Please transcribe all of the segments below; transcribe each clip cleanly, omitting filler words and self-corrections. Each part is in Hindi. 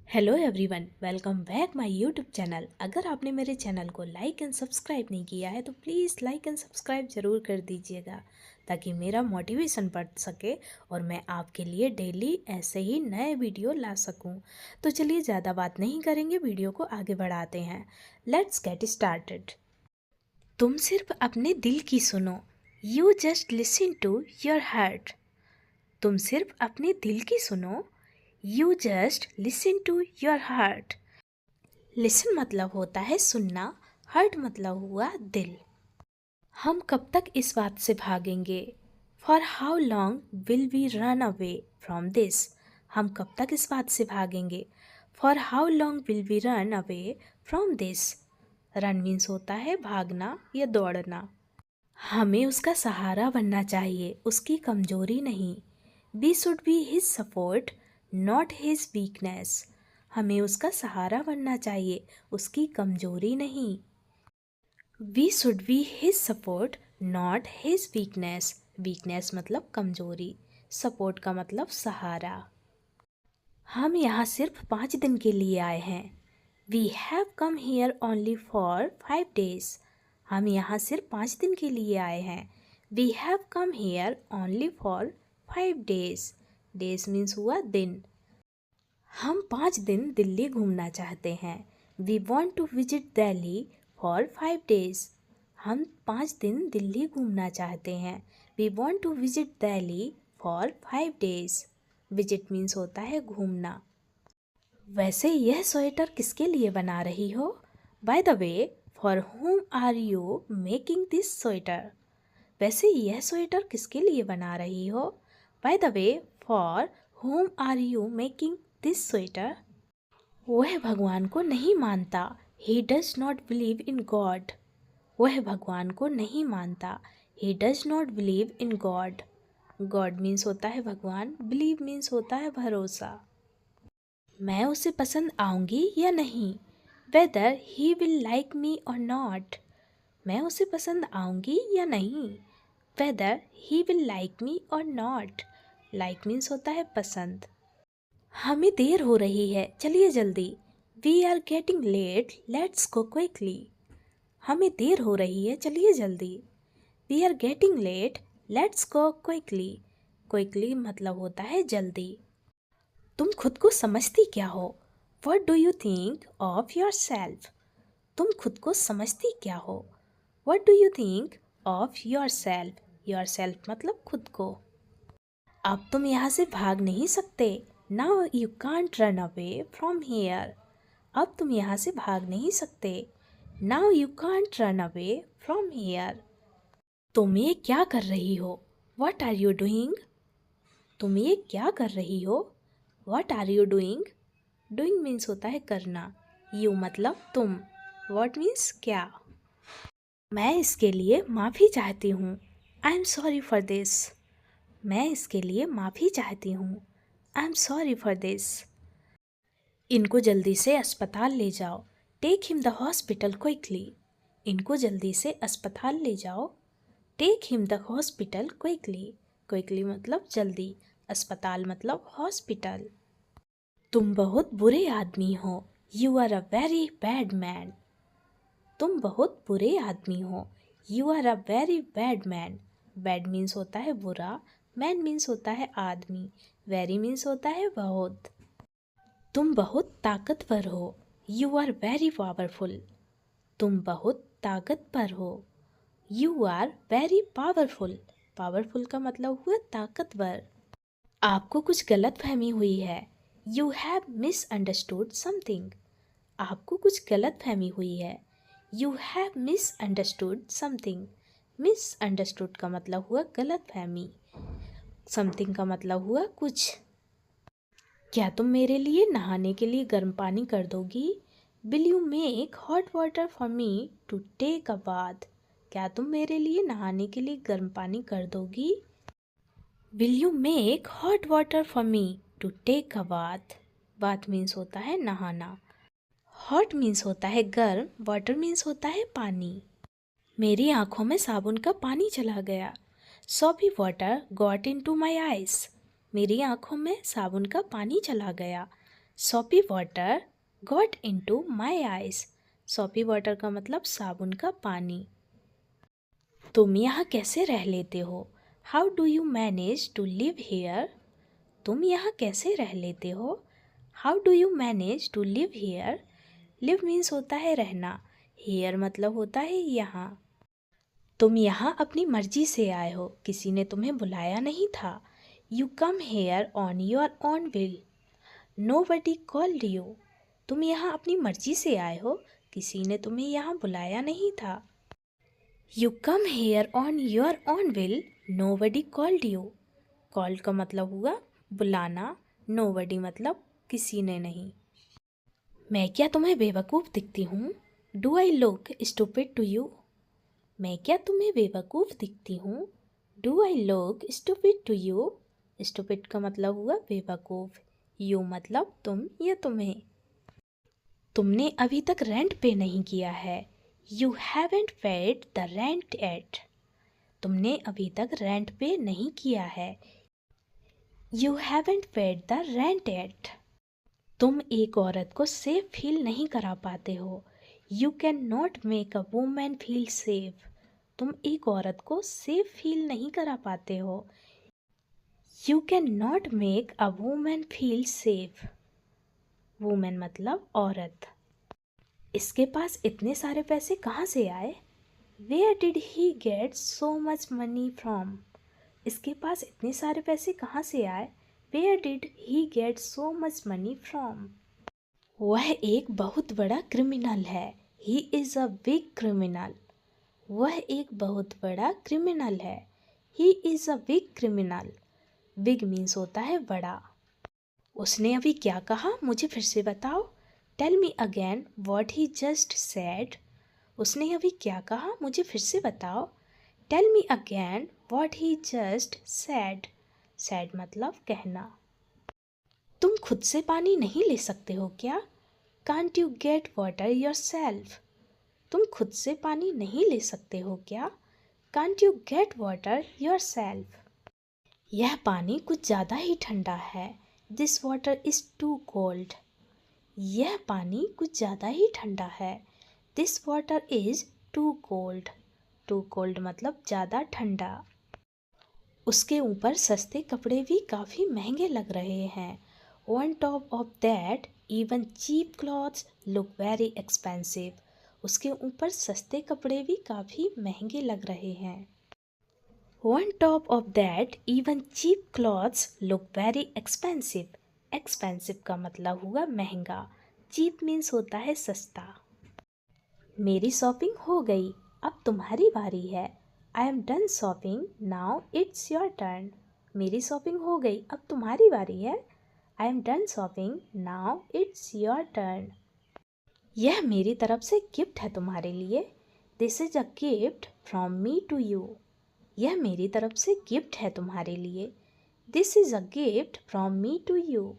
Hello everyone, welcome back my YouTube channel. अगर आपने मेरे चैनल को लाइक एंड सब्सक्राइब नहीं किया है तो प्लीज़ लाइक एंड सब्सक्राइब ज़रूर कर दीजिएगा ताकि मेरा मोटिवेशन बढ़ सके और मैं आपके लिए डेली ऐसे ही नए वीडियो ला सकूं। तो चलिए ज़्यादा बात नहीं करेंगे, वीडियो को आगे बढ़ाते हैं। Let's get started. तुम सिर्फ अपने दिल की सुनो, you just listen to your heart. तुम सिर्फ अपने दिल की सुनो, you just listen to your heart. Listen मतलब होता है सुनना, हार्ट मतलब हुआ दिल। हम कब तक इस बात से भागेंगे? For how long will we run away from this? हम कब तक इस बात से भागेंगे? For how long will we run away from this? Run means होता है भागना या दौड़ना। हमें उसका सहारा बनना चाहिए, उसकी कमजोरी नहीं। We should be his support, not his weakness. हमें उसका सहारा बनना चाहिए, उसकी कमजोरी नहीं। We should be his support, not his weakness. Weakness मतलब कमजोरी, सपोर्ट का मतलब सहारा। हम यहाँ सिर्फ 5 दिन के लिए आए हैं। We have come here only for 5 days। हम यहाँ सिर्फ 5 दिन के लिए आए हैं। We have come here only for 5 days। Days means हुआ दिन। हम 5 दिन दिल्ली घूमना चाहते हैं। We want to visit Delhi for 5 days। हम 5 दिन दिल्ली घूमना चाहते हैं। We want to visit Delhi for 5 days। Visit means होता है घूमना। वैसे यह स्वेटर किसके लिए बना रही हो? By the way, for whom are you making this sweater? वैसे यह स्वेटर किसके लिए बना रही हो? By the way, for whom are you making this sweater? वह भगवान को नहीं मानता। He does not believe in God. वह भगवान को नहीं मानता। He does not believe in God. God means होता है भगवान, बिलीव मीन्स होता है भरोसा। मैं उसे पसंद आऊंगी या नहीं? Weather he will like me और नॉट। मैं उसे पसंद आऊंगी या नहीं? Weather he will like me और नॉट। लाइक मीन्स होता है पसंद। हमें देर हो रही है, चलिए जल्दी। We are getting late, let's go quickly. हमें देर हो रही है, चलिए जल्दी। We are getting late, let's go quickly. Quickly मतलब होता है जल्दी। तुम खुद को समझती क्या हो? What do you think of yourself? तुम खुद को समझती क्या हो? What do you think of yourself? Yourself मतलब खुद को। अब तुम यहाँ से भाग नहीं सकते। Now you can't run away from here. अब तुम यहाँ से भाग नहीं सकते। Now you can't run away from here. तुम ये क्या कर रही हो? What are you doing? तुम ये क्या कर रही हो? What are you doing? Doing means होता है करना। यू मतलब तुम। वट मीन्स क्या। मैं इसके लिए माफ़ी चाहती हूँ। I am sorry for this. मैं इसके लिए माफ़ी चाहती हूँ। I am sorry for this. इनको जल्दी से अस्पताल ले जाओ। Take him the hospital quickly. इनको जल्दी से अस्पताल ले जाओ। Take him the hospital quickly. Quickly मतलब जल्दी, अस्पताल मतलब हॉस्पिटल। तुम बहुत बुरे आदमी हो। You are a very bad man. तुम बहुत बुरे आदमी हो। You are a very bad man. Bad means होता है बुरा, मैन मीन्स होता है आदमी, वेरी मीन्स होता है बहुत। तुम बहुत ताकतवर हो। You are very powerful. तुम बहुत ताकतवर हो। You are very powerful. Powerful का मतलब हुआ ताकतवर। आपको कुछ गलत फहमी हुई है। You have misunderstood something. आपको कुछ गलत फहमी हुई है। You have misunderstood something. Misunderstood का मतलब हुआ गलत फहमी, समथिंग का मतलब हुआ कुछ। क्या तुम मेरे लिए नहाने के लिए गर्म पानी कर दोगी? Will you make hot water for me to take a bath? क्या तुम मेरे लिए नहाने के लिए गर्म पानी कर दोगी? Will you make hot water for me to take a bath? Bath means होता है नहाना। हॉट मीन्स होता है गर्म, वाटर मीन्स होता है पानी। मेरी आंखों में साबुन का पानी चला गया। Soapy water got in to my eyes. मेरी आंखों में साबुन का पानी चला गया। Soapy water got into my eyes. Soapy water का मतलब साबुन का पानी। तुम यहाँ कैसे रह लेते हो? How do you manage to live here? तुम यहाँ कैसे रह लेते हो? How do you manage to live here? Live means होता है रहना, हेयर मतलब होता है यहाँ। तुम यहाँ अपनी मर्जी से आए हो, किसी ने तुम्हें बुलाया नहीं था। You come hair on your own will, nobody called you. तुम यहाँ अपनी मर्जी से आए हो, किसी ने तुम्हें यहाँ बुलाया नहीं था। You come hair on your own will, nobody called you. Called का मतलब हुआ बुलाना, नोबडी मतलब किसी ने नहीं। मैं क्या तुम्हें बेवकूफ़ दिखती हूँ? Do I look stupid to you? मैं क्या तुम्हें बेवकूफ़ दिखती हूँ? Do I look stupid to you? Stupid का मतलब हुआ बेवकूफ़, यू मतलब तुम या तुम्हें। तुमने अभी तक रेंट पे नहीं किया है। You haven't paid the rent yet. तुमने अभी तक रेंट पे नहीं किया है। You haven't paid the rent yet. तुम एक औरत को सेफ फील नहीं करा पाते हो। You can not make a women feel safe. तुम एक औरत को सेफ फील नहीं करा पाते हो। You can not make a women feel safe. Women मतलब औरत। इसके पास इतने सारे पैसे कहाँ से आए? Where did he get so much money from? इसके पास इतने सारे पैसे कहाँ से आए? Where did he get so much money from? वह एक बहुत बड़ा क्रिमिनल है। He is a big criminal. वह एक बहुत बड़ा क्रिमिनल है। He is a big criminal. Big means होता है बड़ा। उसने अभी क्या कहा, मुझे फिर से बताओ। Tell me again what he just said. उसने अभी क्या कहा, मुझे फिर से बताओ। Tell me again what he just said. Said मतलब कहना। तुम खुद से पानी नहीं ले सकते हो क्या? Can't you get water yourself? तुम खुद से पानी नहीं ले सकते हो क्या? Can't you get water yourself? यह पानी कुछ ज़्यादा ही ठंडा है। This water is too cold. यह पानी कुछ ज़्यादा ही ठंडा है। This water is too cold. Too cold मतलब ज़्यादा ठंडा। उसके ऊपर सस्ते कपड़े भी काफ़ी महंगे लग रहे हैं। On top of that even cheap clothes look very expensive. उसके ऊपर सस्ते कपड़े भी काफ़ी महंगे लग रहे हैं। On top of that even cheap clothes look very expensive. Expensive का मतलब हुआ महंगा। चीप मीन्स होता है सस्ता। मेरी शॉपिंग हो गई, अब तुम्हारी बारी है। I am done shopping, now it's your turn. मेरी शॉपिंग हो गई, अब तुम्हारी बारी है। I am done shopping, now it's your टर्न। यह मेरी तरफ से गिफ्ट है तुम्हारे लिए। This is a gift from me to you. यह मेरी तरफ से गिफ्ट है तुम्हारे लिए। This is a gift from me to you.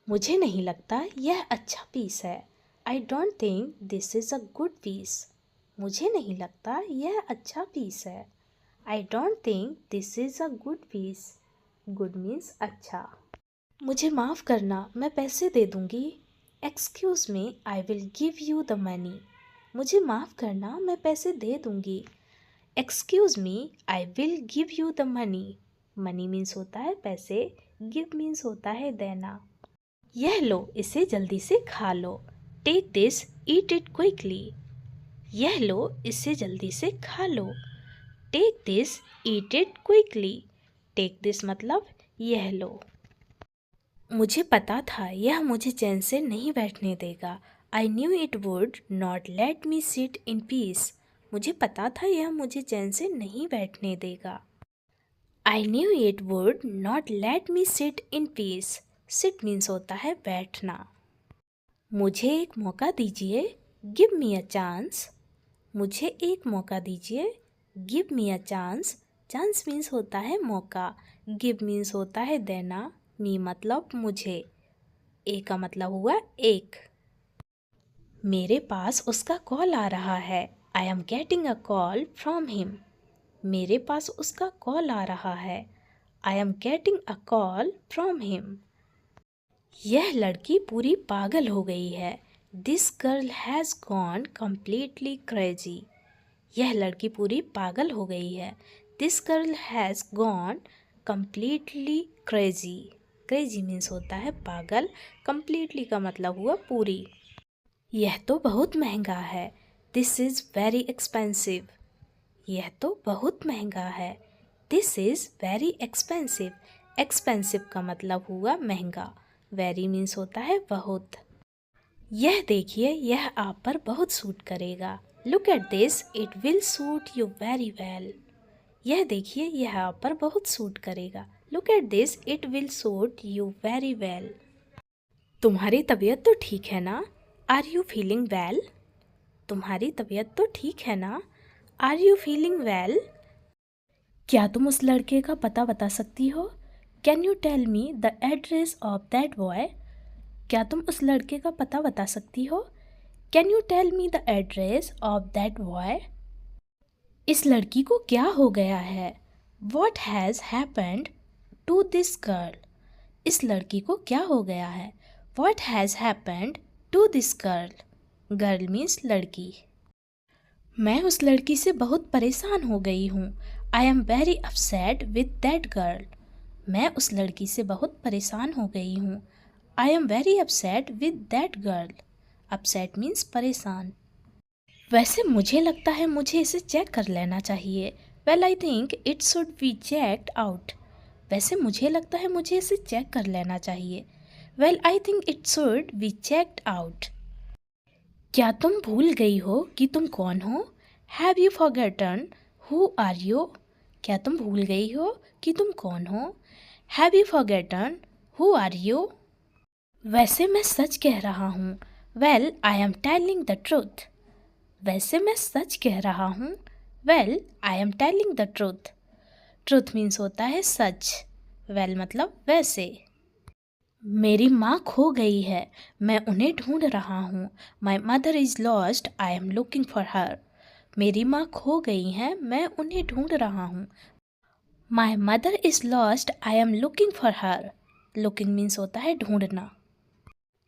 मुझे नहीं लगता यह अच्छा पीस है। I don't think this is a good piece. मुझे नहीं लगता यह अच्छा पीस है। I don't think this is a good piece. Good means अच्छा। मुझे माफ़ करना, मैं पैसे दे दूँगी। Excuse me, I will give you the money. मुझे माफ़ करना, मैं पैसे दे दूँगी। Excuse me, I will give you the money. Money means होता है पैसे, गिव मीन्स होता है देना। यह लो, इसे जल्दी से खा लो। Take this, eat it quickly. यह लो, इसे जल्दी से खा लो। Take this, eat it quickly. Take this मतलब यह लो। मुझे पता था यह मुझे चैन से नहीं बैठने देगा। I knew it would not let me sit in piece. मुझे पता था यह मुझे चैन से नहीं बैठने देगा। I knew it would not let me sit in peace. Sit means होता है बैठना। मुझे एक मौका दीजिए, गिव मी अ चांस। मुझे एक मौका दीजिए, give me a chance. Chance means होता है मौका, गिव मीन्स होता है देना, मी मतलब मुझे, ए का मतलब हुआ एक। मेरे पास उसका कॉल आ रहा है। I am getting a call from him. मेरे पास उसका कॉल आ रहा है। I am getting a call from him. यह लड़की पूरी पागल हो गई है। This girl has gone completely crazy. यह लड़की पूरी पागल हो गई है। This girl has gone completely crazy. Crazy means होता है पागल, कम्प्लीटली का मतलब हुआ पूरी। यह तो बहुत महंगा है। This is very expensive. यह तो बहुत महंगा है। This is very expensive. Expensive का मतलब हुआ महंगा। वेरी मीन्स होता है बहुत। यह देखिए, यह आप पर बहुत सूट करेगा। Look at this, it will suit you very well. यह देखिए, यह आप पर बहुत सूट करेगा। Look at this, it will suit you very well. तुम्हारी तबीयत तो ठीक है ना? Are you feeling well? तुम्हारी तबीयत तो ठीक है ना? Are you feeling well? क्या तुम उस लड़के का पता बता सकती हो? Can you tell me the address of that boy? क्या तुम उस लड़के का पता बता सकती हो? Can you tell me the address of that boy? इस लड़की को क्या हो गया है? What has happened to this girl? इस लड़की को क्या हो गया है? What has happened to this girl? Girl means लड़की। मैं उस लड़की से बहुत परेशान हो गई हूँ। I am very upset with that girl. मैं उस लड़की से बहुत परेशान हो गई हूँ। I am very upset with that girl. Upset means परेशान। वैसे मुझे लगता है मुझे इसे चेक कर लेना चाहिए। Well I think it should be checked out. वैसे मुझे लगता है मुझे इसे चेक कर लेना चाहिए। Well I think it should be checked out. क्या तुम भूल गई हो कि तुम कौन हो? Have you forgotten who are you? क्या तुम भूल गई हो कि तुम कौन हो? Have you forgotten who are you? वैसे मैं सच कह रहा हूँ। Well I am telling the truth. वैसे मैं सच कह रहा हूँ। Well I am telling the truth. Truth means होता है सच। वेल मतलब वैसे। मेरी माँ खो गई है। मैं उन्हें ढूंढ रहा हूँ। My mother is lost, I am looking for her. मेरी माँ खो गई हैं, मैं उन्हें ढूंढ रहा हूँ। My mother is lost, I am looking for her. Looking means होता है ढूंढना।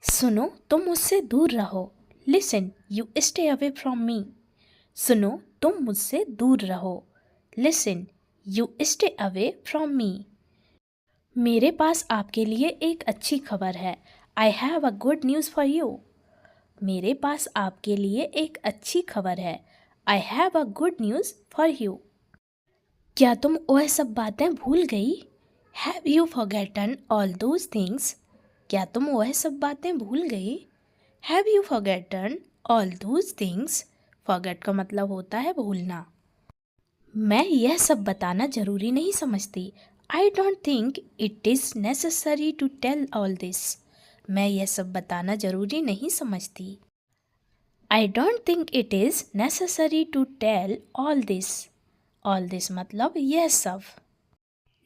सुनो, तुम मुझसे दूर रहो। Listen, you stay away from me. सुनो, तुम मुझसे दूर रहो। Listen, you stay away from me. मेरे पास आपके लिए एक अच्छी खबर है। I have a good news for you. मेरे पास आपके लिए एक अच्छी खबर है। I have a good news for you. क्या तुम वह सब बातें भूल गई? Have you forgotten all those things? क्या तुम वह सब बातें भूल गई? Have you forgotten all those things? Forget का मतलब होता है भूलना। मैं यह सब बताना जरूरी नहीं समझती। I don't think it is necessary to tell all this. मैं यह सब बताना जरूरी नहीं समझती। I don't think it is necessary to tell all this. All this मतलब यह सब।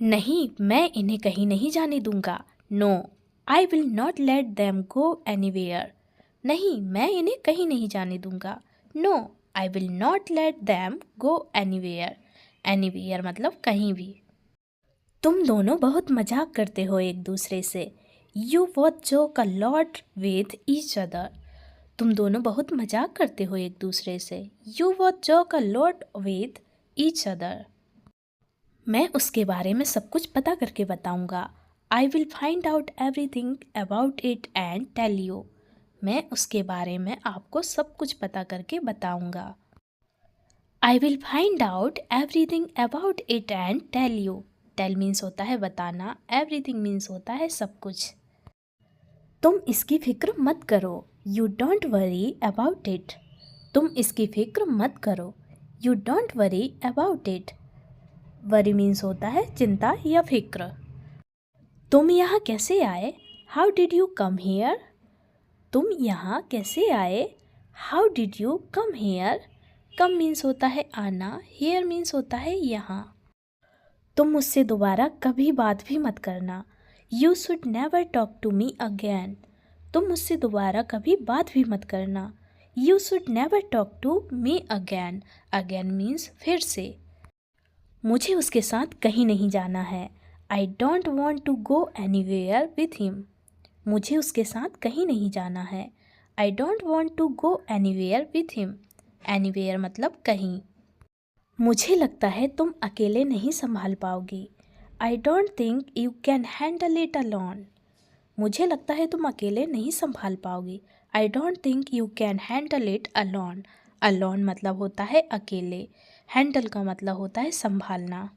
नहीं, मैं इन्हें कहीं नहीं जाने दूंगा। No, I will not let them go anywhere. नहीं, मैं इन्हें कहीं नहीं जाने दूंगा। No, I will not let them go anywhere. Anywhere मतलब कहीं भी। तुम दोनों बहुत मजाक करते हो एक दूसरे से। You watch joke a lot with each other. तुम दोनों बहुत मजाक करते हो एक दूसरे से। You watch joke a lot with each other. मैं उसके बारे में सब कुछ पता करके बताऊंगा। I will find out everything about it and tell you. मैं उसके बारे में आपको सब कुछ पता करके बताऊंगा। I will find out everything about it and tell you. Tell means होता है बताना, एवरीथिंग मीन्स होता है सब कुछ। तुम इसकी फिक्र मत करो। You don't worry about it. तुम इसकी फिक्र मत करो। You don't worry about it. Worry means होता है चिंता या फिक्र। तुम यहाँ कैसे आए? How did you come here? तुम यहाँ कैसे आए? How did you come here? Come means होता है आना, हियर मीन्स होता है यहाँ। तुम मुझसे दोबारा कभी बात भी मत करना। You should never talk to me again. तुम मुझसे दोबारा कभी बात भी मत करना। You should never talk to me again. Again means फिर से। मुझे उसके साथ कहीं नहीं जाना है। I don't want to go anywhere with him. मुझे उसके साथ कहीं नहीं जाना है। I don't want to go anywhere with him. Anywhere मतलब कहीं। मुझे लगता है तुम अकेले नहीं संभाल पाओगी। आई don't think you can handle it alone. मुझे लगता है तुम अकेले नहीं संभाल पाओगी। आई don't think you can handle it alone. Alone मतलब होता है अकेले। हैंडल का मतलब होता है संभालना।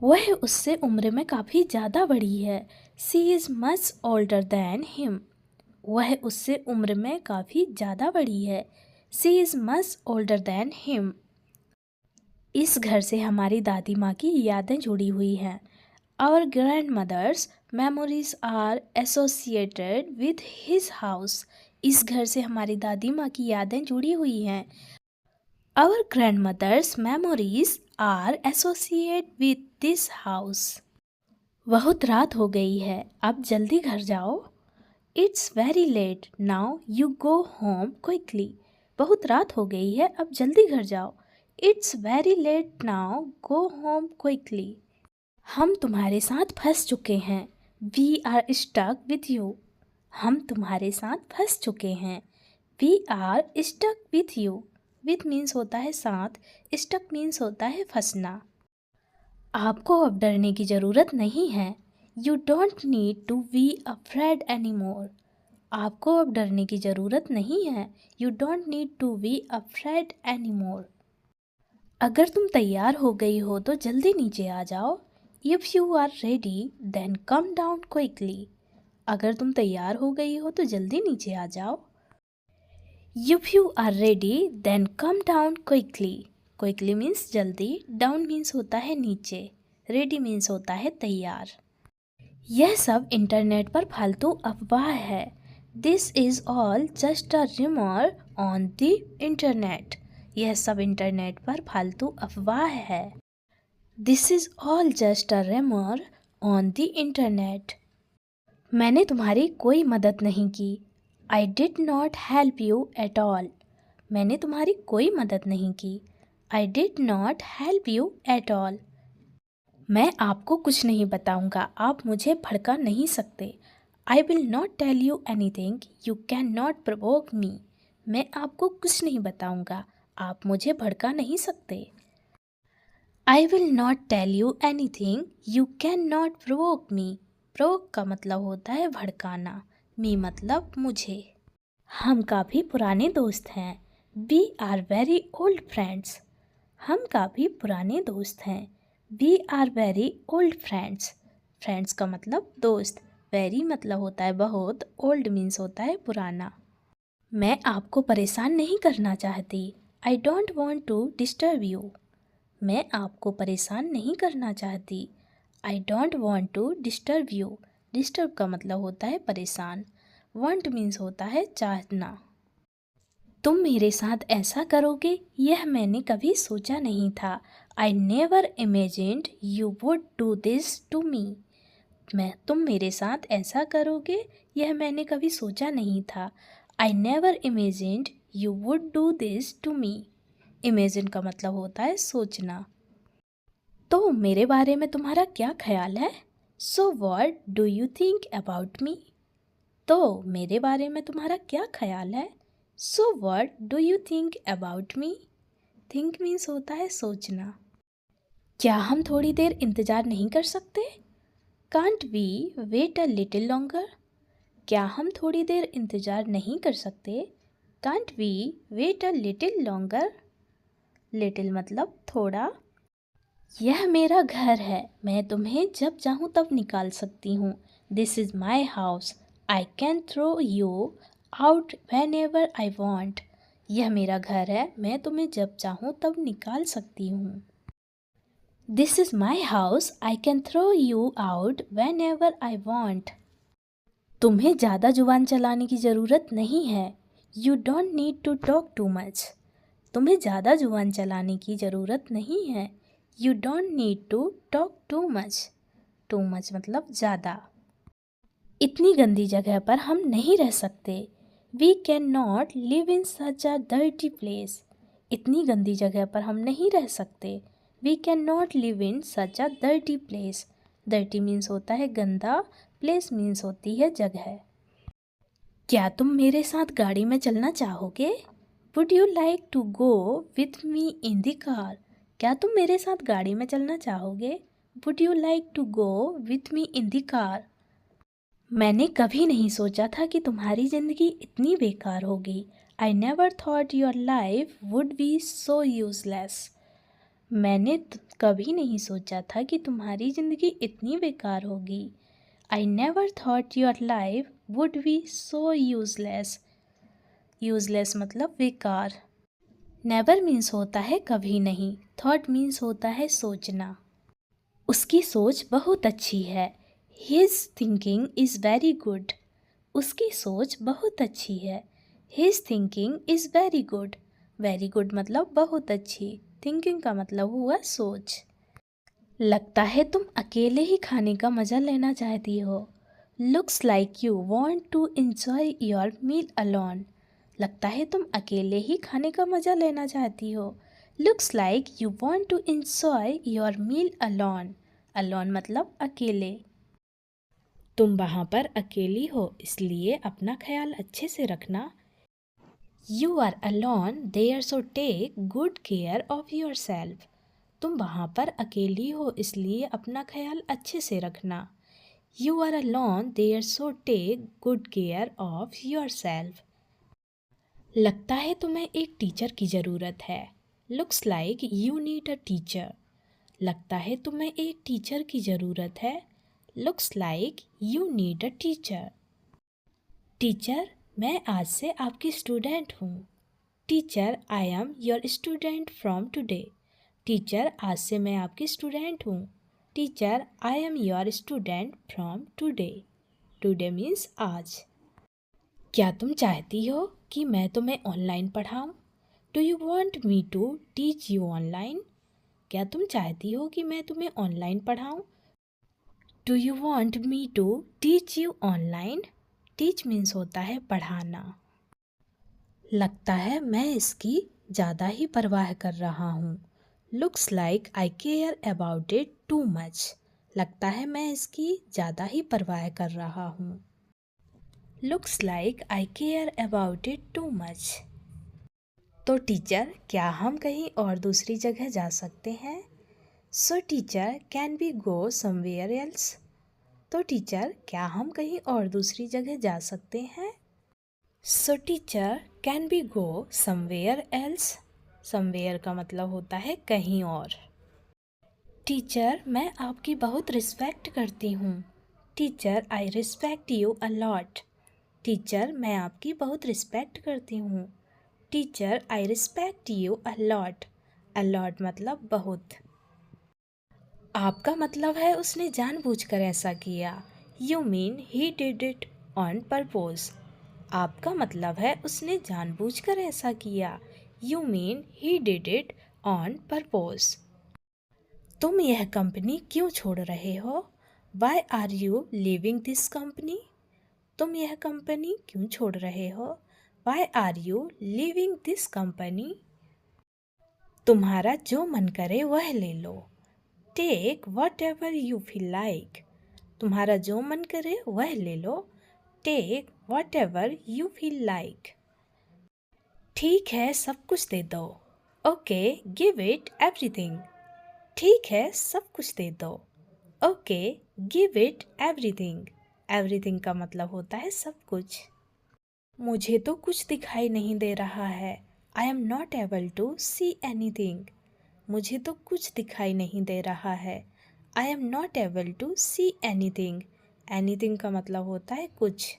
वह उससे उम्र में काफ़ी ज़्यादा बड़ी है। She is much older than him. वह उससे उम्र में काफ़ी ज़्यादा बड़ी है। She is much older than him. इस घर से हमारी दादी माँ की यादें जुड़ी हुई हैं। Our grandmother's memories are associated with his house. इस घर से हमारी दादी माँ की यादें जुड़ी हुई हैं। Our grandmother's memories are associate with this house. बहुत रात हो गई है, अब जल्दी घर जाओ। It's very late now, you go home quickly. बहुत रात हो गई है, अब जल्दी घर जाओ। It's very late now, go home quickly. हम तुम्हारे साथ फंस चुके हैं। We are stuck with you. हम तुम्हारे साथ फंस चुके हैं। We are stuck with you. With means होता है साथ, स्टक मीन्स होता है फंसना। आपको अब डरने की ज़रूरत नहीं है। You don't need to be afraid any more. आपको अब डरने की ज़रूरत नहीं है। You don't need to be afraid any more. अगर तुम तैयार हो गई हो तो जल्दी नीचे आ जाओ। If you are ready then come down quickly. अगर तुम तैयार हो गई हो तो जल्दी नीचे आ जाओ। If you are ready then come down quickly. Quickly means जल्दी, डाउन मीन्स होता है नीचे, रेडी मीन्स होता है तैयार। यह सब इंटरनेट पर फालतू अफवाह है। This is all just a rumor on the internet. यह सब इंटरनेट पर फालतू अफवाह है। This is all just a rumor on the internet. मैंने तुम्हारी कोई मदद नहीं की। I did not help you at all. मैंने तुम्हारी कोई मदद नहीं की। I did not help you at all. मैं आपको कुछ नहीं बताऊंगा, आप मुझे भड़का नहीं सकते। I will not tell you anything, you can not provoke me. मैं आपको कुछ नहीं बताऊंगा, आप मुझे भड़का नहीं सकते। I will not tell you anything, you can not provoke me. Provoke का मतलब होता है भड़काना, मी मतलब मुझे। हम काफ़ी पुराने दोस्त हैं। We are very old friends. हम काफ़ी पुराने दोस्त हैं। We are very old friends. Friends का मतलब दोस्त, वेरी मतलब होता है बहुत, ओल्ड मीन्स होता है पुराना। मैं आपको परेशान नहीं करना चाहती। I don't want to disturb you. मैं आपको परेशान नहीं करना चाहती। I don't want to disturb you. Disturb का मतलब होता है परेशान। वॉन्ट मीन्स होता है चाहना। तुम मेरे साथ ऐसा करोगे, यह मैंने कभी सोचा नहीं था। I never imagined you would do this to me. तुम मेरे साथ ऐसा करोगे, यह मैंने कभी सोचा नहीं था। I never imagined you would do this to me. Imagine का मतलब होता है सोचना। तो मेरे बारे में तुम्हारा क्या ख्याल है? So what do you think about me. तो मेरे बारे में तुम्हारा क्या ख्याल है? So what do you think about me. Think means होता है सोचना। क्या हम थोड़ी देर इंतज़ार नहीं कर सकते? Can't we wait a little longer. क्या हम थोड़ी देर इंतज़ार नहीं कर सकते? Can't we wait a little longer. Little मतलब थोड़ा। यह मेरा घर है, मैं तुम्हें जब चाहूँ तब निकाल सकती हूँ। This is my house, I can throw you out whenever I want. यह मेरा घर है, मैं तुम्हें जब चाहूँ तब निकाल सकती हूँ। This is my house, I can throw you out whenever I want. तुम्हें ज़्यादा जुबान चलाने की ज़रूरत नहीं है। You don't need to talk too much. तुम्हें ज़्यादा जुबान चलाने की ज़रूरत नहीं है। You don't need to talk too much. Too much मतलब ज़्यादा। इतनी गंदी जगह पर हम नहीं रह सकते। We can not live in such a dirty place. इतनी गंदी जगह पर हम नहीं रह सकते। We can not live in such a dirty place. Dirty means होता है गंदा, प्लेस मीन्स होती है जगह। क्या तुम मेरे साथ गाड़ी में चलना चाहोगे? Would you like to go with me in the car? क्या तुम मेरे साथ गाड़ी में चलना चाहोगे? Would you like to go with me in the car? मैंने कभी नहीं सोचा था कि तुम्हारी ज़िंदगी इतनी बेकार होगी। I never thought your life would be so useless. मैंने कभी नहीं सोचा था कि तुम्हारी ज़िंदगी इतनी बेकार होगी। I never thought your life would be so useless. Useless मतलब बेकार। नेवर मीन्स होता है कभी नहीं। थॉट मीन्स होता है सोचना। उसकी सोच बहुत अच्छी है। His thinking is very good. उसकी सोच बहुत अच्छी है। His thinking is very good. Very good मतलब बहुत अच्छी। थिंकिंग का मतलब हुआ सोच। लगता है तुम अकेले ही खाने का मज़ा लेना चाहती हो। Looks like you want to enjoy your meal alone। लगता है तुम अकेले ही खाने का मज़ा लेना चाहती हो। Looks like you want to enjoy your meal alone। alone मतलब अकेले। तुम वहाँ पर अकेली हो इसलिए अपना ख्याल अच्छे से रखना। You are alone there so take good care of yourself। तुम वहाँ पर अकेली हो इसलिए अपना ख्याल अच्छे से रखना। You are alone there so take good care of yourself। लगता है तुम्हें एक टीचर की ज़रूरत है। Looks like you need a teacher. लगता है तुम्हें एक टीचर की ज़रूरत है। Looks like you need a teacher. Teacher, मैं आज से आपकी स्टूडेंट हूँ। Teacher, I am your student from today. Teacher, आज से मैं आपकी स्टूडेंट हूँ। Teacher, I am your student from today. Today means आज। क्या तुम चाहती हो कि मैं तुम्हें ऑनलाइन पढ़ाऊँ? Do you want me to teach you online? क्या तुम चाहती हो कि मैं तुम्हें ऑनलाइन पढ़ाऊँ? Do you want me to teach you online? Teach means होता है पढ़ाना। लगता है मैं इसकी ज़्यादा ही परवाह कर रहा हूँ। Looks like I care about it too much. लगता है मैं इसकी ज़्यादा ही परवाह कर रहा हूँ। Looks like I care about it too much. तो टीचर, क्या हम कहीं और दूसरी जगह जा सकते हैं? So teacher, can we go somewhere else? तो टीचर, क्या हम कहीं और दूसरी जगह जा सकते हैं? So teacher, can we go somewhere else? Somewhere का मतलब होता है कहीं और। टीचर, मैं आपकी बहुत रिस्पेक्ट करती हूँ। Teacher, I respect you a lot. Teacher, मैं आपकी बहुत रिस्पेक्ट करती हूँ। Teacher, I respect you a lot. A lot मतलब बहुत। आपका मतलब है उसने जानबूझकर ऐसा किया। You mean he did it on purpose. आपका मतलब है उसने जानबूझकर ऐसा किया। You mean he did it on purpose. तुम यह कंपनी क्यों छोड़ रहे हो? Why are you leaving this company? तुम यह कंपनी क्यों छोड़ रहे हो? Why are you leaving this company? तुम्हारा जो मन करे वह ले लो। Take whatever you feel like. तुम्हारा जो मन करे वह ले लो। Take whatever you feel like. ठीक है, सब कुछ दे दो। Okay, give it everything. ठीक है, सब कुछ दे दो। Okay, give it everything. Everything का मतलब होता है सब कुछ। मुझे तो कुछ दिखाई नहीं दे रहा है। आई am not able to see anything. मुझे तो कुछ दिखाई नहीं दे रहा है। आई am not able to see anything. Anything का मतलब होता है कुछ।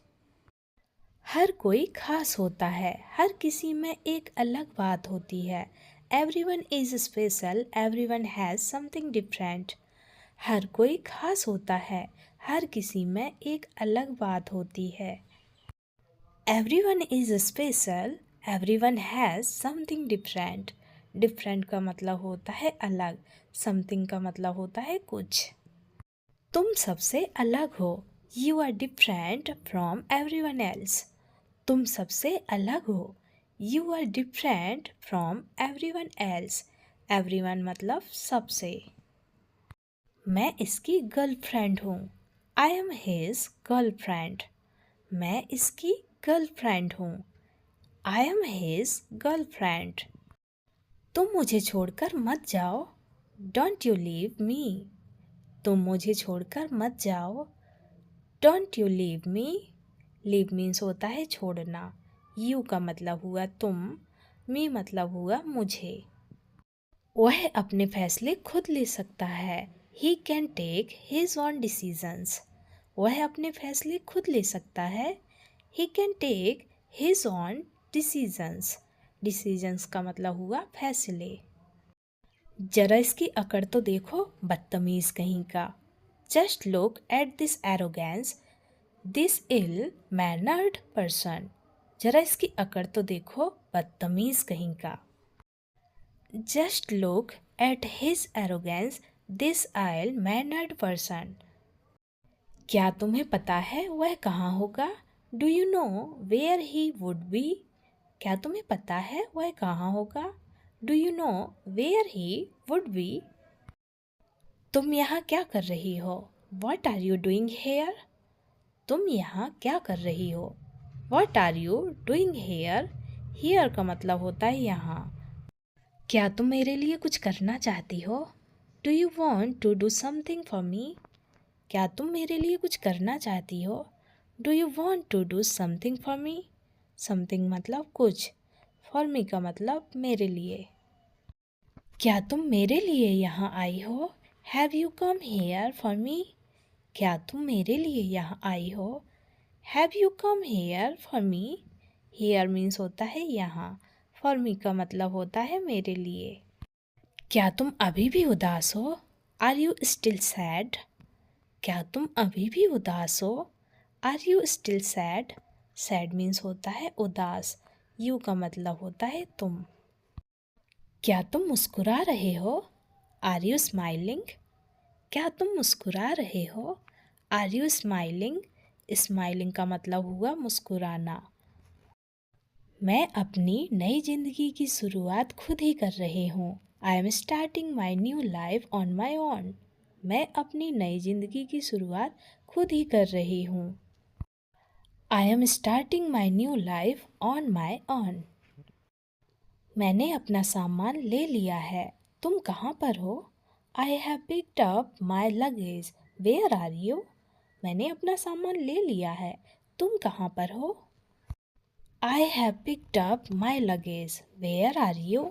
हर कोई खास होता है। हर किसी में एक अलग बात होती है। Everyone is special. Everyone has something different. हर कोई खास होता है। हर किसी में एक अलग बात होती है। Everyone is special. Everyone has something different. Different का मतलब होता है अलग। समथिंग का मतलब होता है कुछ। तुम सबसे अलग हो। You are different from everyone else. तुम सबसे अलग हो। You are different from everyone else. Everyone मतलब सबसे। मैं इसकी गर्लफ्रेंड हूँ। आई एम हिज गर्लफ्रेंड, मैं इसकी गर्लफ्रेंड हूँ। I am his girlfriend. तुम मुझे छोड़कर मत जाओ, डोंट यू लीव मी। तुम मुझे छोड़कर मत जाओ, don't you leave me. Leave means होता है छोड़ना, यू का मतलब हुआ तुम, मी मतलब हुआ मुझे। वह अपने फैसले खुद ले सकता है, he can take his own decisions. वह अपने फैसले खुद ले सकता है, he can take his own decisions. Decisions का मतलब हुआ फैसले। जरा इसकी अकड़ तो देखो, बदतमीज कहीं का। Just look at this arrogance, this ill mannered person. जरा इसकी अकड़ तो देखो, बदतमीज कहीं का। Just look at his arrogance, this ill mannered person. क्या तुम्हें पता है वह कहाँ होगा? Do you know where he would be? क्या तुम्हें पता है वह कहाँ होगा? Do you know where he would be? तुम यहाँ क्या कर रही हो? What are you doing here? तुम यहाँ क्या कर रही हो? What are you doing here? Here का मतलब होता है यहाँ। क्या तुम मेरे लिए कुछ करना चाहती हो? Do you want to do something for me? क्या तुम मेरे लिए कुछ करना चाहती हो? Do you want to do something for me? Something मतलब कुछ, फॉर मी का मतलब मेरे लिए। क्या तुम मेरे लिए यहाँ आई हो? Have you come here for me? क्या तुम मेरे लिए यहाँ आई हो? Have you come here for me? Here means होता है यहाँ, फॉर मी का मतलब होता है मेरे लिए। क्या तुम अभी भी उदास हो? Are you still sad? क्या तुम अभी भी उदास हो? Are you still sad? Sad means होता है उदास, यू का मतलब होता है तुम। क्या तुम मुस्कुरा रहे हो? Are you smiling? क्या तुम मुस्कुरा रहे हो? Are you smiling? स्माइलिंग का मतलब हुआ मुस्कुराना। मैं अपनी नई जिंदगी की शुरुआत खुद ही कर रही हूँ। I am starting my new life on my own. मैं अपनी नई जिंदगी की शुरुआत खुद ही कर रही हूँ। I am starting my new life on my own. मैंने अपना सामान ले लिया है, तुम कहाँ पर हो? I have picked up my luggage, where are you? मैंने अपना सामान ले लिया है, तुम कहाँ पर हो? I have picked up my luggage, where are you?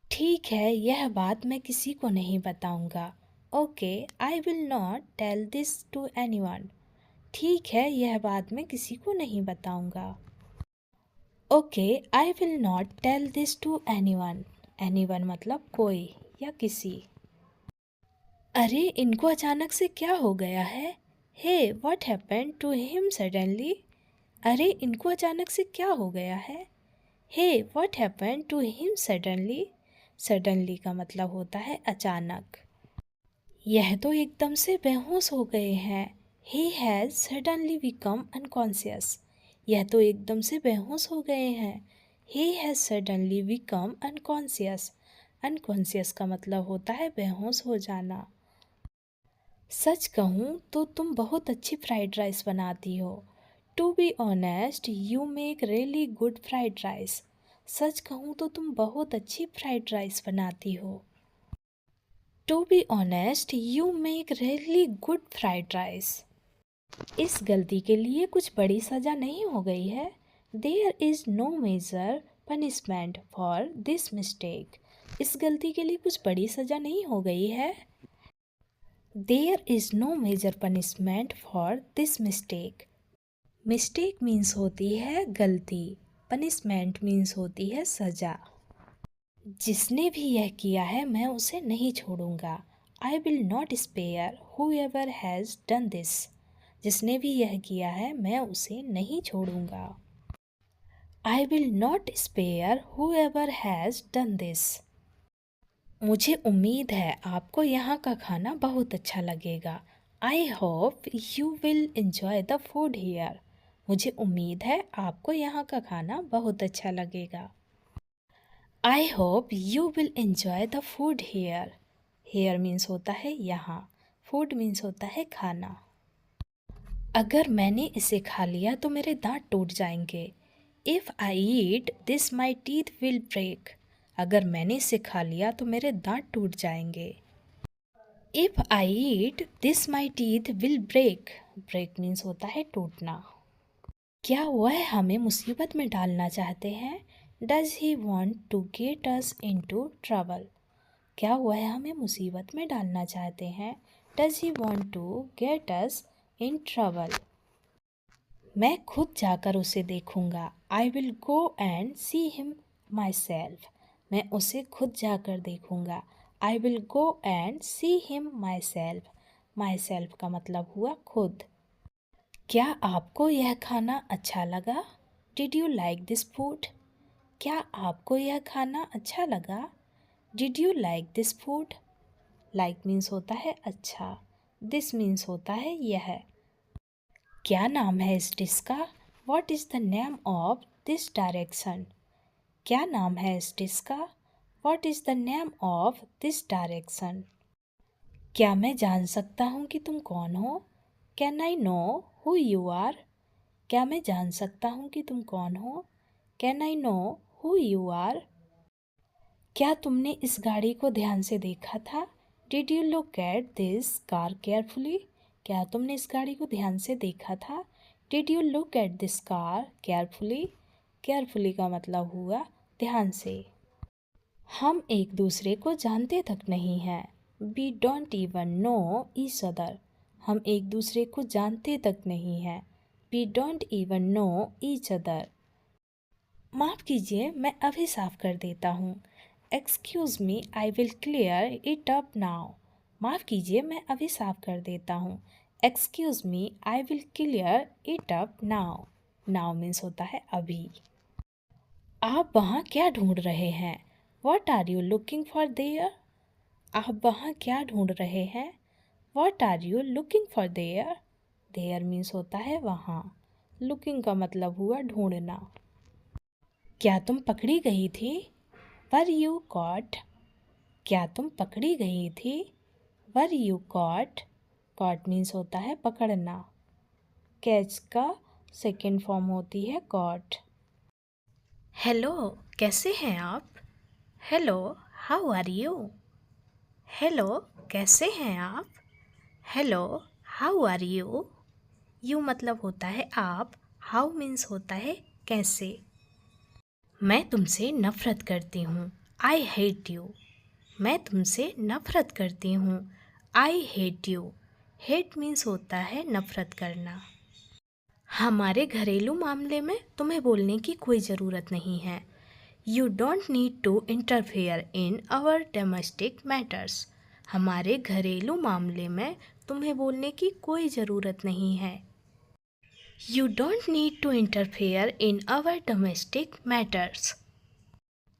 ठीक है, यह बात मैं किसी को नहीं बताऊंगा। Okay, I will not tell this to anyone. ठीक है, यह बात मैं किसी को नहीं बताऊंगा। Okay, I will not tell this to anyone. Anyone मतलब कोई या किसी। अरे इनको अचानक से क्या हो गया है? Hey what happened to him suddenly? अरे इनको अचानक से क्या हो गया है? Hey what happened to him suddenly? Suddenly का मतलब होता है अचानक। यह तो एकदम से बेहोश हो गए हैं। He has suddenly become unconscious. यह तो एकदम से बेहोश हो गए हैं। He has suddenly become unconscious. Unconscious का मतलब होता है बेहोश हो जाना। सच कहूँ तो तुम बहुत अच्छी फ्राइड राइस बनाती हो। To be honest you make really good fried rice. सच कहूँ तो तुम बहुत अच्छी फ्राइड राइस बनाती हो। To be honest you make really good fried rice. इस गलती के लिए कुछ बड़ी सज़ा नहीं हो गई है। There is no major punishment for this mistake. इस गलती के लिए कुछ बड़ी सज़ा नहीं हो गई है। There is no major punishment for this mistake. Mistake means होती है गलती, पनिशमेंट मीन्स होती है सज़ा। जिसने भी यह किया है मैं उसे नहीं छोड़ूंगा। I will not spare whoever has done this. जिसने भी यह किया है मैं उसे नहीं छोड़ूंगा। I will not spare whoever has done this. मुझे उम्मीद है आपको यहाँ का खाना बहुत अच्छा लगेगा। I hope you will enjoy the food here. मुझे उम्मीद है आपको यहाँ का खाना बहुत अच्छा लगेगा। I hope you will enjoy the food here. Here means होता है यहाँ, फूड मीन्स होता है खाना। अगर मैंने इसे खा लिया तो मेरे दांत टूट जाएंगे। If I eat this my teeth will break. अगर मैंने इसे खा लिया तो मेरे दांत टूट जाएंगे। If I eat this my teeth will break. Break means होता है टूटना। क्या वह हमें मुसीबत में डालना चाहते हैं? Does he want to get us in to trouble. क्या वह हमें मुसीबत में डालना चाहते हैं? Does he want to get us in trouble. मैं खुद जाकर उसे देखूंगा। I will go and see him myself. मैं उसे खुद जाकर देखूंगा। I will go and see him myself. Myself का मतलब हुआ खुद। क्या आपको यह खाना अच्छा लगा? Did you like this food? क्या आपको यह खाना अच्छा लगा? Did you like this food? Like means होता है अच्छा, दिस मीन्स होता है यह। क्या नाम है इस डिश का? What is the name of this direction. क्या नाम है इस डिश का? What is the name of this direction. क्या मैं जान सकता हूँ कि तुम कौन हो? Can I know who you are. क्या मैं जान सकता हूँ कि तुम कौन हो? Can I know who you are. क्या तुमने इस गाड़ी को ध्यान से देखा था? Did you look at this car carefully. क्या तुमने इस गाड़ी को ध्यान से देखा था? Did you look at this car carefully. Carefully का मतलब हुआ ध्यान से। हम एक दूसरे को जानते तक नहीं हैं। We don't even know each other. हम एक दूसरे को जानते तक नहीं हैं। We don't even know each other. माफ़ कीजिए, मैं अभी साफ़ कर देता हूँ। Excuse me, I will clear it up now. माफ़ कीजिए, मैं अभी साफ़ कर देता हूँ। Excuse me, I will clear it up now. Now means होता है अभी। आप वहाँ क्या ढूंढ रहे हैं? What are you looking for there. आप वहाँ क्या ढूंढ रहे हैं? What are you looking for there. There means होता है वहाँ। लुकिंग का मतलब हुआ ढूंढना। क्या तुम पकड़ी गई थी? Were you caught. क्या तुम पकड़ी गई थी? Were you caught. Caught means होता है पकड़ना। कैच का सेकेंड फॉर्म होती है कॉट। हेलो, कैसे हैं आप? Hello, how are you? Hello, कैसे हैं आप? Hello, how are you? You मतलब होता है आप, हाउ मीन्स होता है कैसे। मैं तुमसे नफ़रत करती हूँ। I hate you. मैं तुमसे नफ़रत करती हूँ। I hate you. Hate means होता है नफ़रत करना। हमारे घरेलू मामले में तुम्हें बोलने की कोई ज़रूरत नहीं है। You don't need to interfere in our domestic matters. हमारे घरेलू मामले में तुम्हें बोलने की कोई ज़रूरत नहीं है। You don't need to interfere in our domestic matters.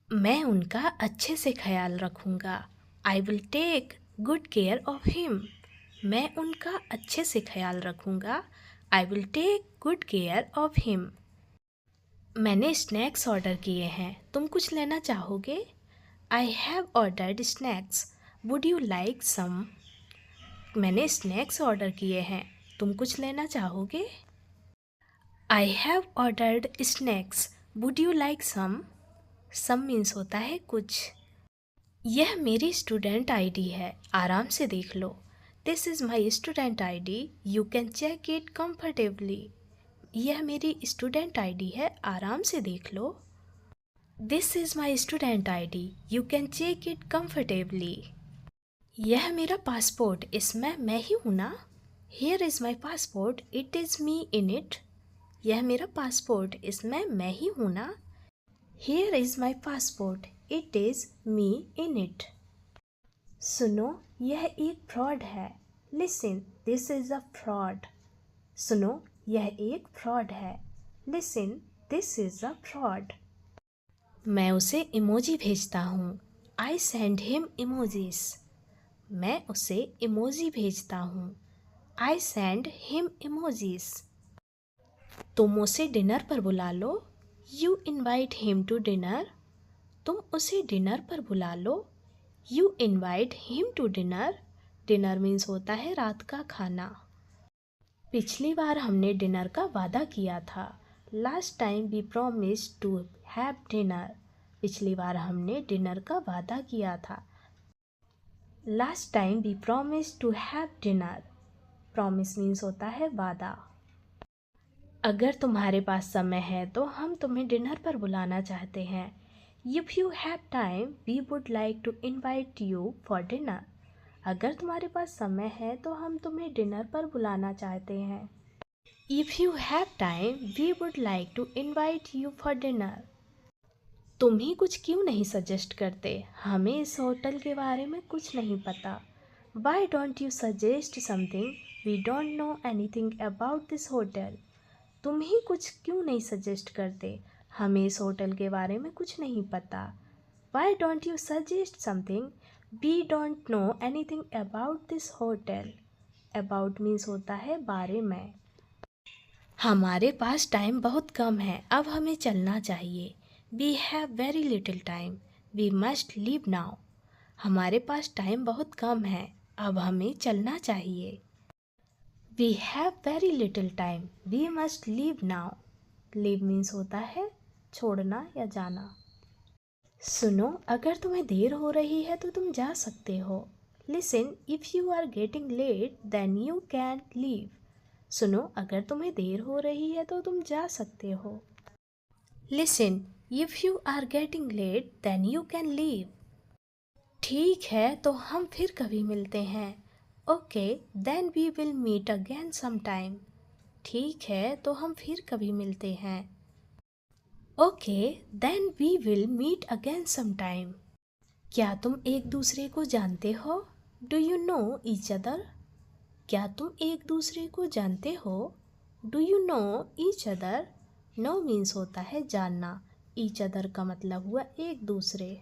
मैं उनका अच्छे से ख्याल रखूँगा। I will take good care of him. मैं उनका अच्छे से ख्याल रखूँगा। I will take good care of him. मैंने स्नैक्स ऑर्डर किए हैं, तुम कुछ लेना चाहोगे? I have ordered snacks, would you like some. मैंने स्नैक्स ऑर्डर किए हैं, तुम कुछ लेना चाहोगे? I have ordered snacks, would you like some. Some means होता है कुछ। यह मेरी स्टूडेंट आईडी है, आराम से देख लो। This is my student ID, you can check it comfortably. यह मेरी स्टूडेंट आईडी है, आराम से देख लो। This is my student ID, you can check it comfortably. यह मेरा पासपोर्ट, इसमें मैं ही हूँ ना। Here is my passport, it is me in it. यह मेरा पासपोर्ट, इसमें मैं ही हूँ ना। Here is my passport, it is me in it. सुनो, यह एक फ्रॉड है। Listen, this is a fraud. सुनो, यह एक फ्रॉड है। Listen, this is a fraud. मैं उसे इमोजी भेजता हूँ। I send him emojis. मैं उसे इमोजी भेजता हूँ। I send him emojis. तुम उसे डिनर पर बुला लो। You invite him to dinner. तुम उसे डिनर पर बुला लो। You invite him to dinner. Dinner means होता है रात का खाना। पिछली बार हमने डिनर का वादा किया था। Last time we promised to have dinner. पिछली बार हमने डिनर का वादा किया था। Last time we promised to have dinner. Promise means होता है वादा। अगर तुम्हारे पास समय है तो हम तुम्हें डिनर पर बुलाना चाहते हैं। If you have time we would like to invite you for dinner. अगर तुम्हारे पास समय है तो हम तुम्हें डिनर पर बुलाना चाहते हैं। If you have time we would like to invite you for dinner. तुम ही कुछ क्यों नहीं सजेस्ट करते? हमें इस होटल के बारे में कुछ नहीं पता। Why don't you suggest something? We don't know anything about this hotel. तुम ही कुछ क्यों नहीं सजेस्ट करते? हमें इस होटल के बारे में कुछ नहीं पता। Why don't you suggest something? We don't know anything about this hotel. About means होता है बारे में। हमारे पास टाइम बहुत कम है, अब हमें चलना चाहिए। We have very little time, we must leave now. हमारे पास टाइम बहुत कम है, अब हमें चलना चाहिए। We have very little time, we must leave now. Leave means होता है छोड़ना या जाना। सुनो, अगर तुम्हें देर हो रही है तो तुम जा सकते हो। Listen, if you are getting late then you can leave. सुनो, अगर तुम्हें देर हो रही है तो तुम जा सकते हो। Listen, if you are getting late then you can leave. ठीक है, तो हम फिर कभी मिलते हैं। Okay, then we will meet again some time. ठीक है, तो हम फिर कभी मिलते हैं। Okay, then we will meet again some time. क्या तुम एक दूसरे को जानते हो? Do you know each other? क्या तुम एक दूसरे को जानते हो? Do you know each other? No means होता है जानना। ईच अदर का मतलब हुआ एक दूसरे।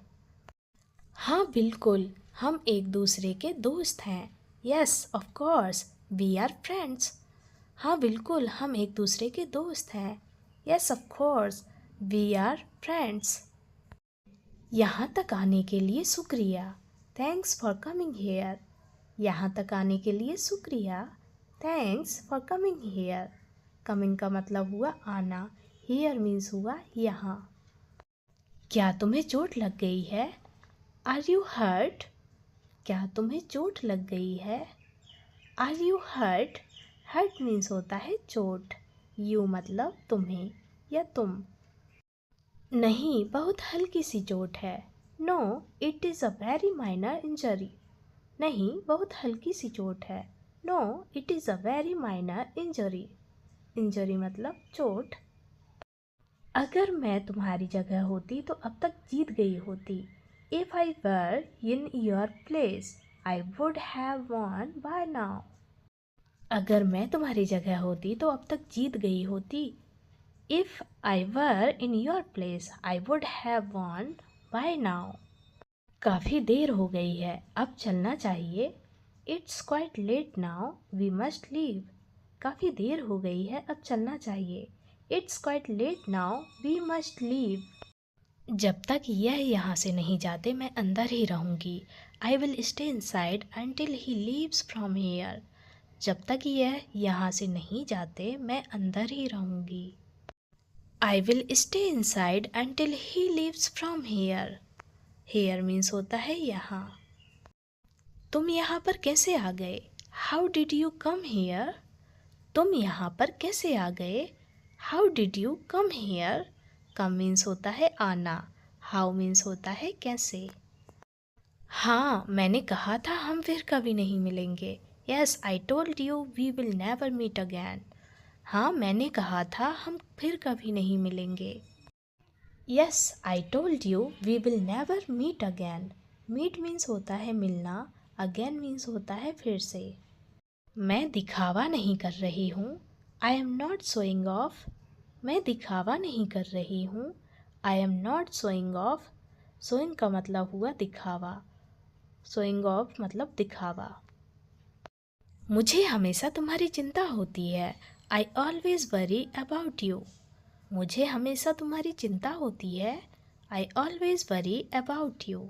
हाँ बिल्कुल, हम एक दूसरे के दोस्त हैं। Yes of course we are friends. हाँ बिल्कुल, हम एक दूसरे के दोस्त हैं। Yes of course we are friends. यहाँ तक आने के लिए शुक्रिया। Thanks for coming here. यहाँ तक आने के लिए शुक्रिया। Thanks for coming here. Coming का मतलब हुआ आना। हेयर मीन्स हुआ यहाँ। क्या तुम्हें चोट लग गई है? Are you hurt? क्या तुम्हें चोट लग गई है? Are you hurt? Hurt means होता है चोट। यू मतलब तुम्हें या तुम। नहीं, बहुत हल्की सी चोट है। No, it is a very minor injury. नहीं, बहुत हल्की सी चोट है। No, it is a very minor injury. Injury मतलब चोट। अगर मैं तुम्हारी जगह होती तो अब तक जीत गई होती। If I were in your place I would have won by now. अगर मैं तुम्हारी जगह होती तो अब तक जीत गई होती। If I were in your place I would have won by now. काफ़ी देर हो गई है, अब चलना चाहिए। It's quite late now, we must leave. काफ़ी देर हो गई है, अब चलना चाहिए। It's quite late now, we must leave. जब तक यह यहाँ से नहीं जाते मैं अंदर ही रहूँगी। I will stay inside until he leaves from hair. जब तक यह यहाँ से नहीं जाते मैं अंदर ही रहूँगी। I will stay inside until he leaves from here. Here means होता है यहाँ। तुम यहाँ पर कैसे आ गए? How did you come here? तुम यहाँ पर कैसे आ गए? How did you come here? Come means होता है आना। हाउ मीन्स होता है कैसे। हाँ, मैंने कहा था हम फिर कभी नहीं मिलेंगे। Yes, I told you we will never meet again. हाँ, मैंने कहा था हम फिर कभी नहीं मिलेंगे। Yes, I told you we will never meet again. Meet means होता है मिलना। अगेन मीन्स होता है फिर से। मैं दिखावा नहीं कर रही हूँ। I am not showing off. मैं दिखावा नहीं कर रही हूँ। I am not showing off. Showing का मतलब हुआ दिखावा। शोइंग ऑफ मतलब दिखावा। मुझे हमेशा तुम्हारी चिंता होती है। I always worry about you. मुझे हमेशा तुम्हारी चिंता होती है। I always worry about you.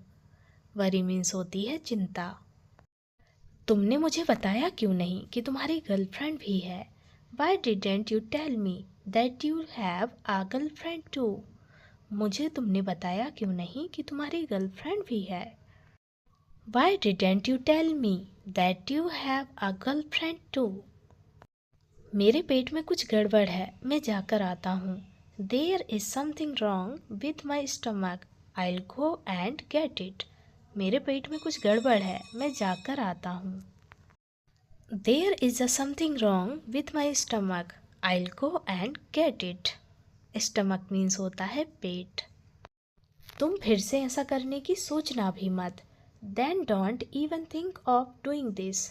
Worry means होती है चिंता। तुमने मुझे बताया क्यों नहीं कि तुम्हारी गर्लफ्रेंड भी है? Why didn't you tell me that you have a girlfriend too? मुझे तुमने बताया क्यों नहीं कि तुम्हारी गर्लफ्रेंड भी है। Why didn't you tell me that you have a girlfriend too? मेरे पेट में कुछ गड़बड़ है, मैं जाकर आता हूँ। There is something wrong with my stomach, I will go and get it. मेरे पेट में कुछ गड़बड़ है, मैं जाकर आता हूँ। There is a something wrong with my stomach, I will go and get it. Stomach means होता है पेट। तुम फिर से ऐसा करने की सोचना भी मत। Then don't even think of doing this.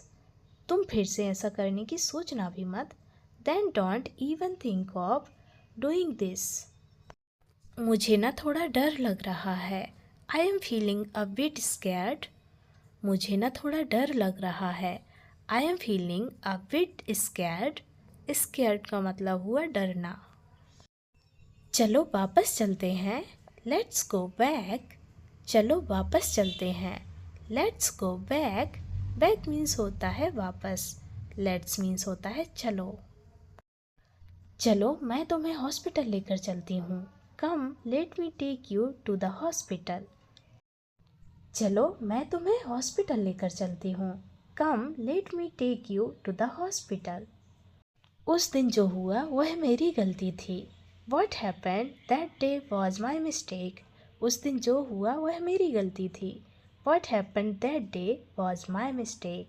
तुम फिर से ऐसा करने की सोचना भी मत। Then don't even think of doing this. मुझे ना थोड़ा डर लग रहा है। आई am feeling a bit scared. मुझे ना थोड़ा डर लग रहा है। आई am feeling a bit scared. Scared का मतलब हुआ डरना। चलो वापस चलते हैं। Let's go back. चलो वापस चलते हैं। Let's go back. Back means होता है वापस। लेट्स मीन्स होता है चलो। चलो मैं तुम्हें हॉस्पिटल लेकर चलती हूँ। Come let me take you to the hospital. चलो मैं तुम्हें हॉस्पिटल लेकर चलती हूँ। Come let me take you to the hospital. उस दिन जो हुआ वह मेरी गलती थी। What happened that day was my mistake. उस दिन जो हुआ वह मेरी गलती थी। What happened that day was my mistake.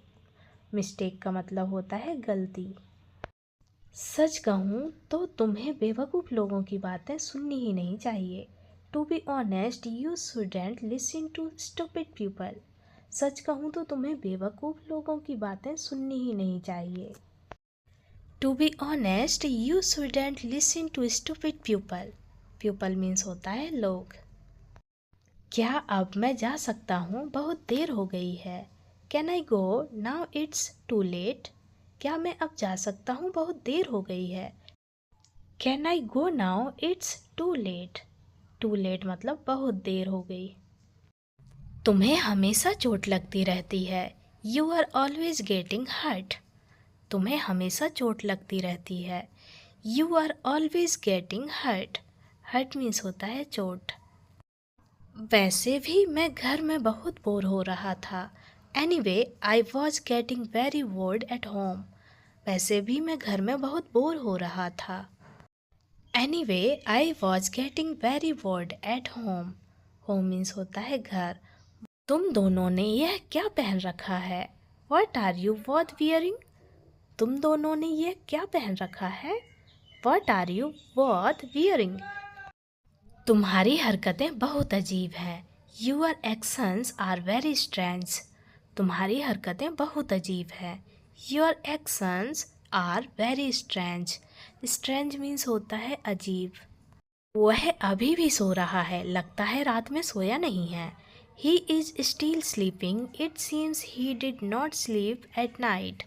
Mistake का मतलब होता है गलती। सच कहूँ तो तुम्हें बेवकूफ़ लोगों की बातें सुननी ही नहीं चाहिए। To be honest you shouldn't listen to stupid people. सच कहूँ तो तुम्हें बेवकूफ़ लोगों की बातें सुननी ही नहीं चाहिए। To be honest you shouldn't listen to stupid people. People means होता है लोग। क्या अब मैं जा सकता हूँ, बहुत देर हो गई है। Can I go now it's too late. क्या मैं अब जा सकता हूँ, बहुत देर हो गई है। Can I go now it's too late. Too late मतलब बहुत देर हो गई। तुम्हें हमेशा चोट लगती रहती है। You are always getting hurt. तुम्हें हमेशा चोट लगती रहती है। You are always getting hurt. Hurt means होता है चोट। वैसे भी मैं घर में बहुत बोर हो रहा था। Anyway I was getting very bored at home. वैसे भी मैं घर में बहुत बोर हो रहा था। Anyway I was getting very bored at home. Home means होता है घर। तुम दोनों ने यह क्या पहन रखा है? What are you both wearing? तुम दोनों ने यह क्या पहन रखा है? What are you both wearing? तुम्हारी हरकतें बहुत अजीब हैं। Your actions are very strange. तुम्हारी हरकतें बहुत अजीब हैं। Your actions are very strange. Strange means होता है अजीब। वह अभी भी सो रहा है, लगता है रात में सोया नहीं है। He is still sleeping, it seems he did not sleep at night.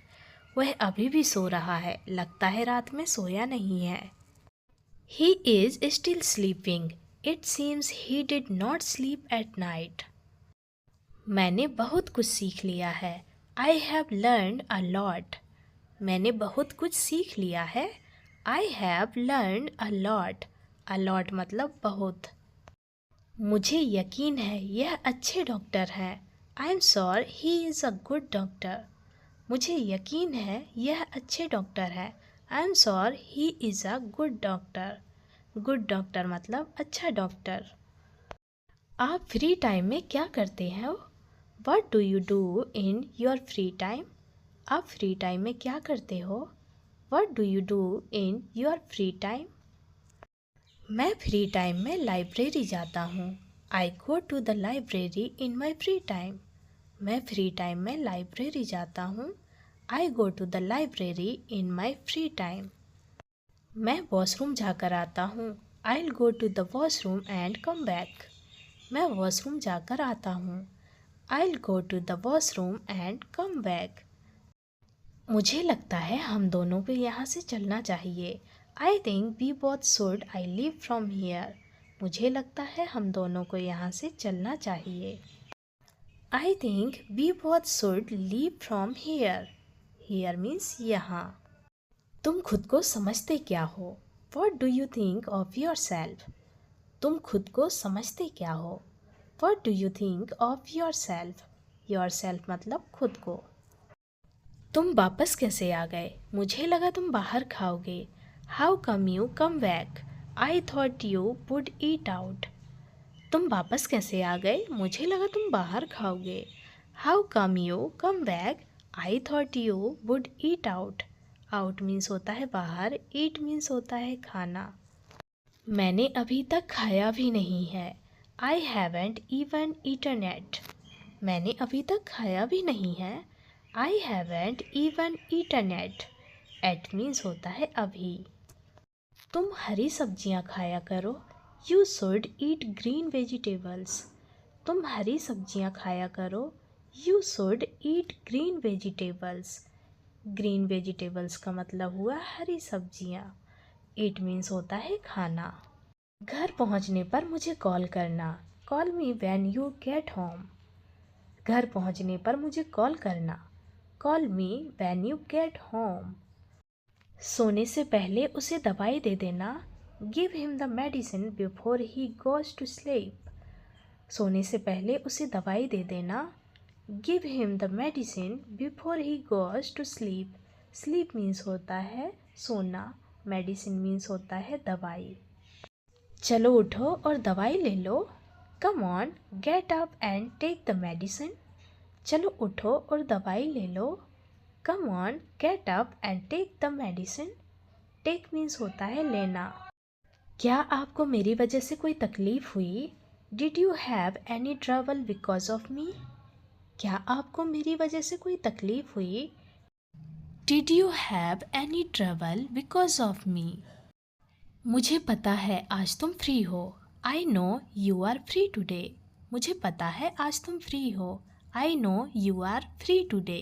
वह अभी भी सो रहा है, लगता है रात में सोया नहीं है। He is still sleeping. It seems he did not sleep at night. मैंने बहुत कुछ सीख लिया है। I have learned a lot. मैंने बहुत कुछ सीख लिया है। I have learned a lot. A lot मतलब बहुत। मुझे यकीन है यह अच्छे डॉक्टर हैं। I am sure he is a good doctor. मुझे यकीन है यह अच्छे डॉक्टर है। I am sure he is a good doctor. Good doctor मतलब अच्छा डॉक्टर। आप फ्री टाइम में क्या करते हैं? What do you do in your free time? आप फ्री टाइम में क्या करते हो? What do you do in your free time? मैं फ्री टाइम में लाइब्रेरी जाता हूँ। I go to the library in my free time. मैं फ्री टाइम में लाइब्रेरी जाता हूँ। I go to the library in my free time. मैं वॉशरूम जाकर आता हूँ। I will go to the washroom and come back. मैं वॉशरूम जाकर आता हूँ। I will go to the washroom and come back. मुझे लगता है हम दोनों को यहाँ से चलना चाहिए। I think we both should I leave from here. मुझे लगता है हम दोनों को यहाँ से चलना चाहिए। I think we both should leave from here. Here means यहाँ। तुम खुद को समझते क्या हो? What do you think of yourself? तुम खुद को समझते क्या हो? What do you think of yourself? Yourself मतलब खुद को। तुम वापस कैसे आ गए? मुझे लगा तुम बाहर खाओगे। How come you come back? I thought you would eat out. तुम वापस कैसे आ गए? मुझे लगा तुम बाहर खाओगे। How come you come back? I thought you would eat out. Out means होता है बाहर, ईट मीन्स होता है खाना। मैंने अभी तक खाया भी नहीं है। I haven't even eaten yet. मैंने अभी तक खाया भी नहीं है। I haven't even eaten yet. Yet means होता है अभी। तुम हरी सब्जियां खाया करो। You should eat green vegetables. तुम हरी सब्जियां खाया करो। You should eat green vegetables. Green vegetables का मतलब हुआ हरी सब्जियां। ईट मीन्स होता है खाना। घर पहुंचने पर मुझे कॉल करना। Call me when you get home. घर पहुंचने पर मुझे कॉल करना। Call me when you get home. सोने से पहले उसे दवाई दे देना। Give him the medicine before he goes to sleep. सोने से पहले उसे दवाई दे देना। Give him the medicine before he goes to sleep. Sleep means होता है सोना, मेडिसिन मीन्स होता है दवाई। चलो उठो और दवाई ले लो। Come on get up and take the medicine. चलो उठो और दवाई ले लो। Come on get up and take the medicine. Take means होता है लेना। क्या आपको मेरी वजह से कोई तकलीफ हुई? Did you have any trouble because of me? क्या आपको मेरी वजह से कोई तकलीफ हुई? Did you have any trouble because of me? मुझे पता है आज तुम फ्री हो। I know you are free today. मुझे पता है आज तुम फ्री हो। I know you are free today.